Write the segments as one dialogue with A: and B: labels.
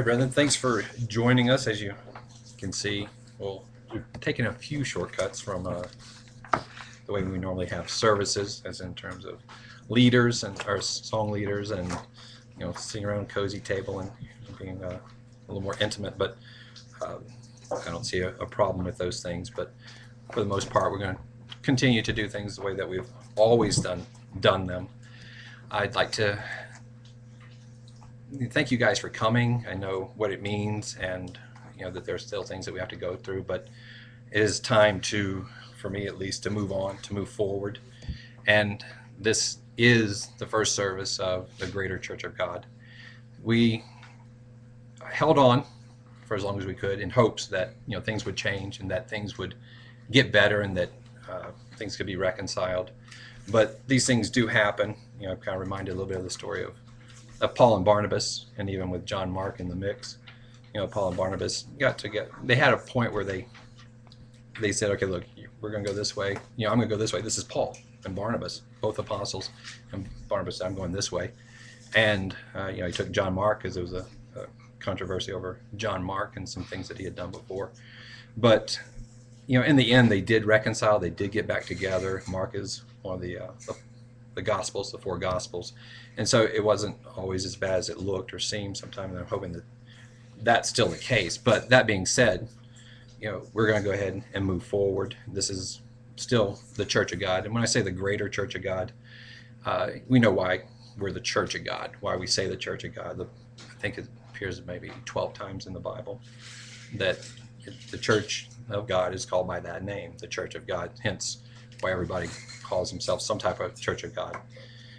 A: Hi, Brendan. Thanks for joining us. As you can see, well, we've taken a few shortcuts from the way we normally have services, as in terms of leaders and our song leaders, and sitting around a cozy table and being a little more intimate. But uh, I don't see a problem with those things. But for the most part, we're going to continue to do things the way that we've always done them. I'd like to thank you guys for coming. I know what it means, and that there's still things that we have to go through, but it is time to, for me at least, to move on, to move forward. And this is the first service of the Greater Church of God. We held on for as long as we could in hopes that things would change and that things would get better and that things could be reconciled. But these things do happen. I've kind of reminded a little bit of the story of Paul and Barnabas, and even with John Mark in the mix. Paul and Barnabas they had a point where they said, okay, look, we're going to go this way. I'm going to go this way. This is Paul and Barnabas, both apostles. And Barnabas said, I'm going this way. And he took John Mark because there was a controversy over John Mark and some things that he had done before. But in the end, they did reconcile. They did get back together. Mark is one of the Gospels, the four Gospels. And so it wasn't always as bad as it looked or seemed sometimes. And I'm hoping that that's still the case. But that being said, we're going to go ahead and move forward. This is still the Church of God. And when I say the Greater Church of God, we know why we're the Church of God, why we say the Church of God. I think it appears maybe 12 times in the Bible that the Church of God is called by that name, the Church of God, hence why everybody calls himself some type of Church of God.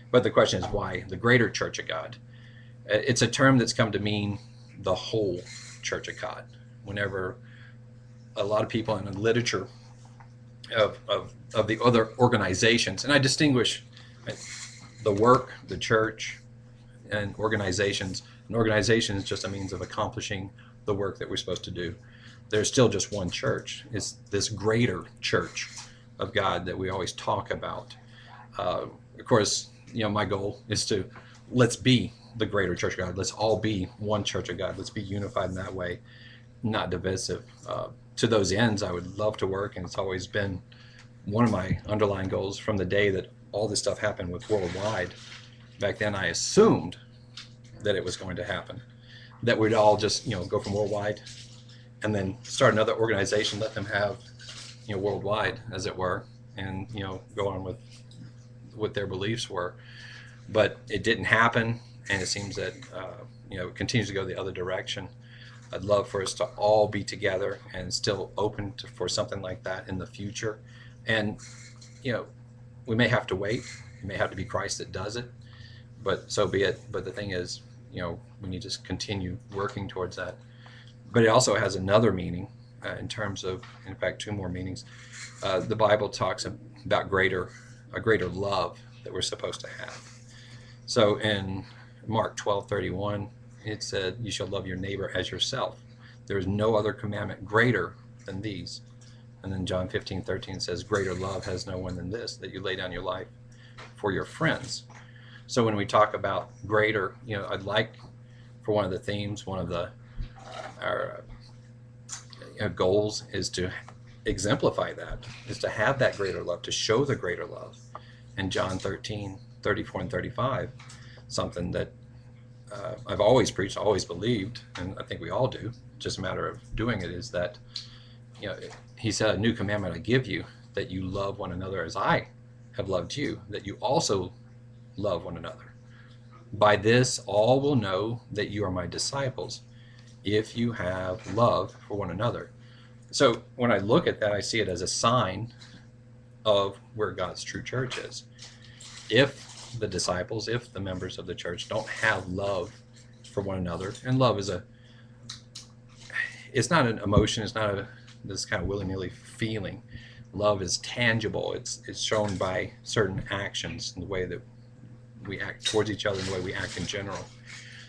A: But the question is, why the Greater Church of God? It's a term that's come to mean the whole Church of God. Whenever a lot of people in the literature of the other organizations, and I distinguish the work, the church, and organizations. An organization is just a means of accomplishing the work that we're supposed to do. There's still just one church. It's this greater church of God that we always talk about. Of course, my goal is to let's be the greater church of God. Let's all be one church of God. Let's be unified in that way, not divisive. To those ends, I would love to work, and it's always been one of my underlying goals from the day that all this stuff happened with Worldwide. Back then, I assumed that it was going to happen, that we'd all just go from Worldwide and then start another organization, let them have Worldwide, as it were, and go on with what their beliefs were. But it didn't happen, and it seems that it continues to go the other direction. I'd love for us to all be together and still open for something like that in the future. And we may have to wait. It may have to be Christ that does it, but so be it. But the thing is, we need to continue working towards that. But it also has another meaning in terms of, in fact, two more meanings. The Bible talks about a greater love that we're supposed to have. So in Mark 12:31, it said, you shall love your neighbor as yourself. There is no other commandment greater than these. And then John 15:13 says, greater love has no one than this, that you lay down your life for your friends. So when we talk about greater, I'd like for one of the themes, one of our goals is to exemplify that, is to have that greater love, to show the greater love. And John 13:34 and 35, something that I've always preached, always believed, and I think we all do, just a matter of doing it, is that, he said, a new commandment I give you, that you love one another as I have loved you, that you also love one another. By this, all will know that you are my disciples, if you have love for one another. So when I look at that, I see it as a sign of where God's true church is. If the disciples, if the members of the church don't have love for one another, and love is it's not an emotion, it's not this kind of willy-nilly feeling. Love is tangible. It's shown by certain actions and the way that we act towards each other and the way we act in general.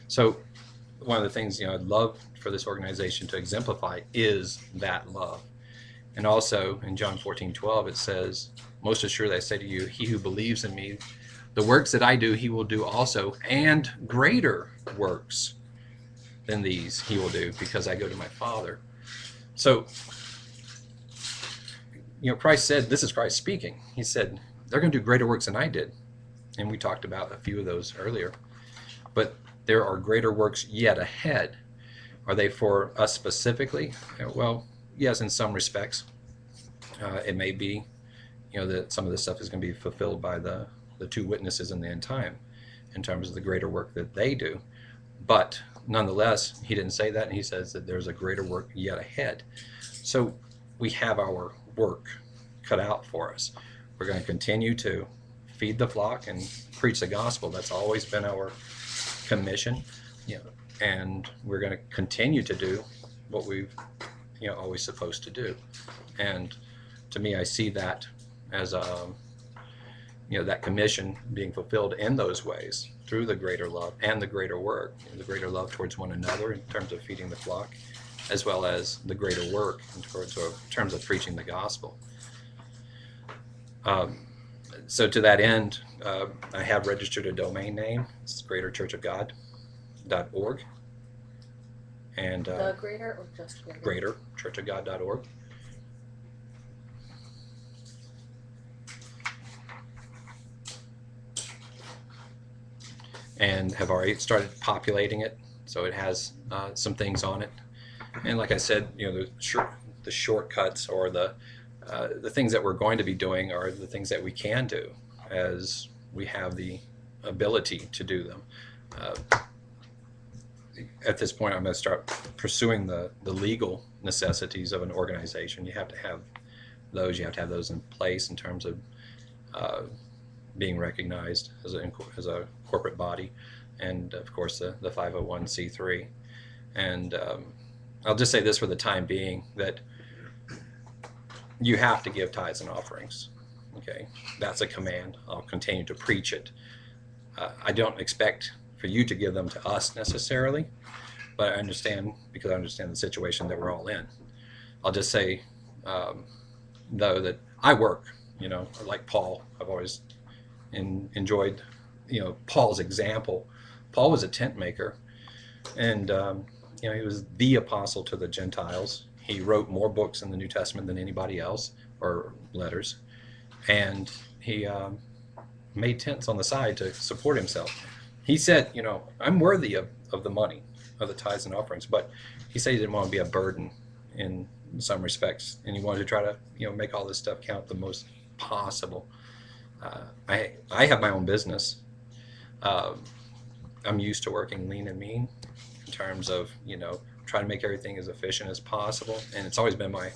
A: So one of the things I'd love for this organization to exemplify is that love. And also in John 14:12 it says, most assuredly I say to you, he who believes in me, the works that I do he will do also, and greater works than these he will do, because I go to my Father. So, Christ said, this is Christ speaking. He said, they're going to do greater works than I did. And we talked about a few of those earlier. But there are greater works yet ahead. Are they for us specifically? Well, yes, in some respects. It may be, that some of this stuff is going to be fulfilled by the two witnesses in the end time in terms of the greater work that they do. But nonetheless, he didn't say that, and he says that there's a greater work yet ahead. So we have our work cut out for us. We're going to continue to feed the flock and preach the gospel. That's always been our commission, and we're going to continue to do what we've always supposed to do. And to me, I see that as that commission being fulfilled in those ways through the greater love and the greater work, the greater love towards one another in terms of feeding the flock, as well as the greater work in terms of preaching the gospel. So to that end, I have registered a domain name. It's greaterchurchofgod.org. And
B: the greater or just greater?
A: greaterchurchofgod.org. And have already started populating it, so it has some things on it. And like I said, the shortcuts or the things that we're going to be doing are the things that we can do as we have the ability to do them. At this point, I'm going to start pursuing the legal necessities of an organization. You have to have those. You have to have those in place in terms of being recognized as a corporate body, and of course the 501c3. And I'll just say this for the time being, that you have to give tithes and offerings. Okay, that's a command. I'll continue to preach it. I don't expect for you to give them to us necessarily, but I understand, because I understand the situation that we're all in. I'll just say, though, that I work, like Paul. I've always enjoyed, Paul's example. Paul was a tent maker, and he was the apostle to the Gentiles. He wrote more books in the New Testament than anybody else, or letters, and he made tents on the side to support himself. He said, I'm worthy of the money, of the tithes and offerings, but he said he didn't want to be a burden in some respects, and he wanted to try to make all this stuff count the most possible. I have my own business. I'm used to working lean and mean in terms of trying to make everything as efficient as possible, and it's always been my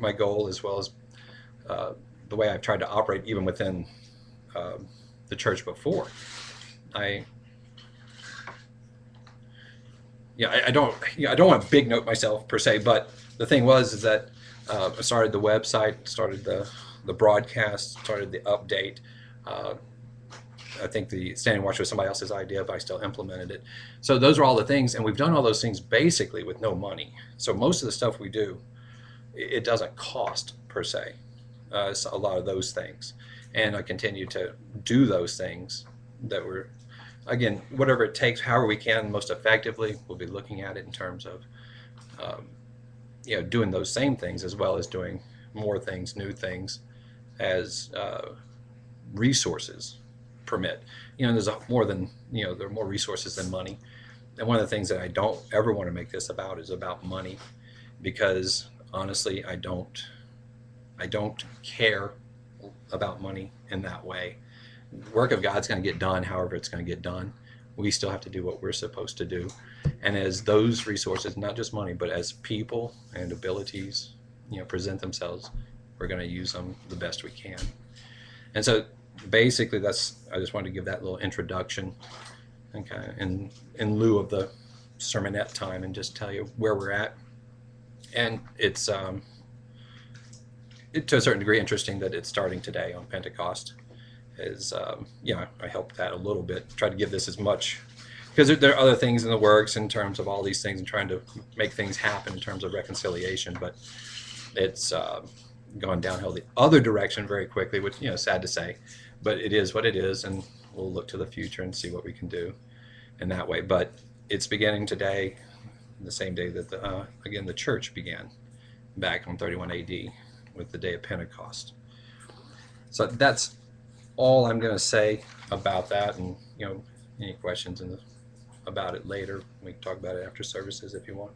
A: my goal, as well as the way I've tried to operate even within the church before. I don't want to big note myself per se, but the thing is that I started the website, started the broadcast, started the update. I think the Standing Watch was somebody else's idea, but I still implemented it. So those are all the things, and we've done all those things basically with no money. So most of the stuff we do, it doesn't cost per se. So a lot of those things, and I continue to do those things that we're, again, whatever it takes, however we can most effectively. We'll be looking at it in terms of doing those same things, as well as doing more things, new things, as resources permit. There's more than, there are more resources than money. And one of the things that I don't ever want to make this about is about money, because honestly, I don't care about money in that way. The work of God's going to get done however it's going to get done. We still have to do what we're supposed to do. And as those resources, not just money, but as people and abilities, present themselves, we're going to use them the best we can. And so basically I just wanted to give that little introduction, and kind of in lieu of the sermonette time, and just tell you where we're at. And it's to a certain degree interesting that it's starting today on Pentecost. I helped that a little bit, try to give this as much, because there are other things in the works in terms of all these things and trying to make things happen in terms of reconciliation, but it's gone downhill the other direction very quickly, which sad to say, but it is what it is, and we'll look to the future and see what we can do. in that way. But it's beginning today, the same day that the church began back on 31 AD with the day of Pentecost. So that's all I'm going to say about that, and any questions about it later, we can talk about it after services if you want.